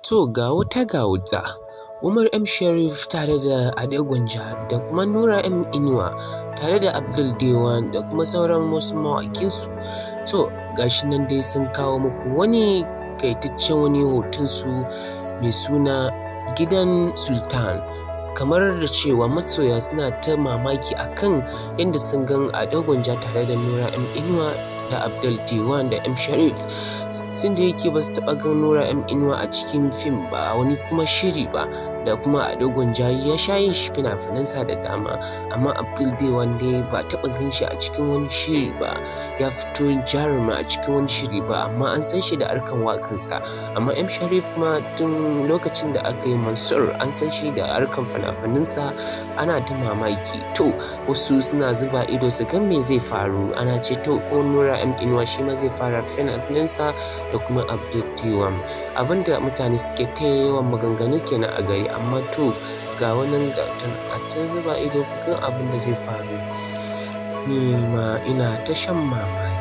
To ga wuta Umar M Sharif tare da Ade Gwanja da kuma Nura M Inuwa tare da Abdul Dewan da kuma sauran wasu mawaƙinsu. To gashi nan dai sun kawo muku wani kaitaccen wani hotonsu mai suna Gidan Sultan. Kamar da cewa masoya suna ta mamaki akan yadda sun gan Ade Gwanja tare da Nura M Inuwa da Abdul Dewan da M Sharif, sun da yake ba su taɓa gan Nura M Inuwa a cikin fim ba, wani kuma shiri ba, da kuma Ade Gwanja ya sha yin fina-finansa da dama, amma Abdul Dewan dai ba taɓa gan shi a cikin wani shiri ba, ya fito jarumi a cikin wani shiri ba, amma an san shi da harkan wakansa. Amma M Sharif kuma tun lokacin da aka yi Mansur an san shi da harkan fina-finansa, ana ta mamaki. To wasu suna zuba ido su gan me zai faru, ana ce to ko Nura M Inuwa shi ma zai fara fina-finansa da kuma Abdul Dewan. Abinda mutane suke ta yawan maganganu kenan a gari, amma to ga wannan a ta zuba ido ku gan abin da zai faru. Ni ma ina ta shan mamaki.